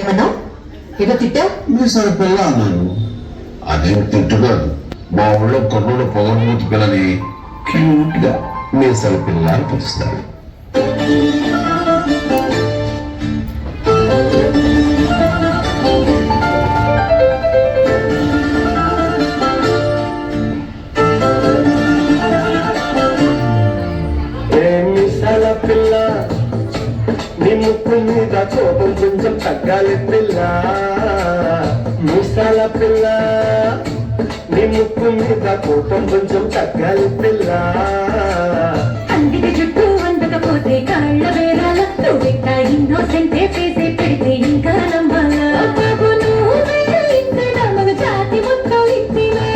ఏమన్నావు? ఏదో తిట్టావు? మీ సరిపిల్ల అన్నాను. అదేం తిట్టు కాదు, మా ఊళ్ళో కొన్నోడు పొగరమూతి పిల్లని క్యూట్ గా మీ సరిపిల్ల అని పిలుస్తారు. పిల్ల నీ ముక్కు మీద కోపం కొంచెం తగ్గాలి పిల్ల. ముసాల పిల్ల నీ ముక్కు మీద కోపం కొంచెం తగ్గాలి పిల్ల. అందికి చుట్టూ అందకపోతే కాళ్ళ వేరాల నువ్వెక్క ఇన్నోసెంటే చేసే పెడితే ఇంకా నమ్మాలా. బాబు నువ్వు మగ జాతి మొత్తం ఇచ్చినా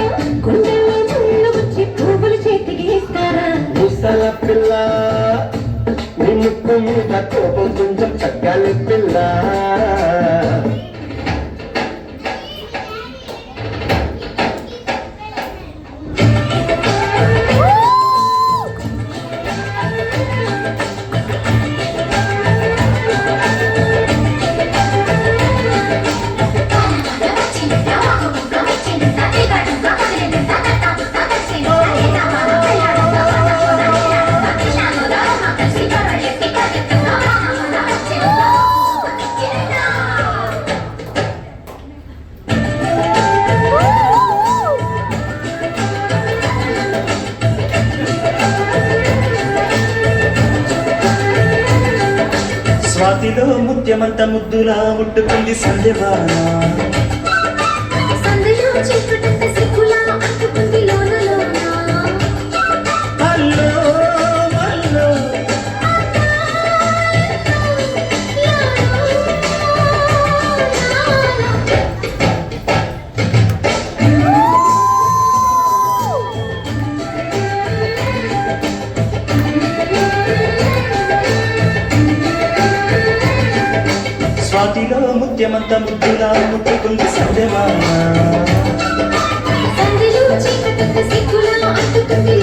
గుండెల్లో ముళ్ళు వచ్చి పువ్వులు చేతికి ఇస్తారా. ముసాల పిల్ల నీ ముక్కు మీద కోపం కొంచెం తగ్గాలి పిల్ల. స్వాతిలో ముత్యమంత ముద్దులా ముట్టుకుంది సంధ్యవాన. సందలో చిక్కుటంత సిక్కులా అంటుకుంది లోన లోన. Hello hello స్వాతిలో Mutyamantha ముద్దులా ముట్టుకుంది సంధ్యవాన. సందలో చిక్కుటంత సిక్కులా అంటుకుంది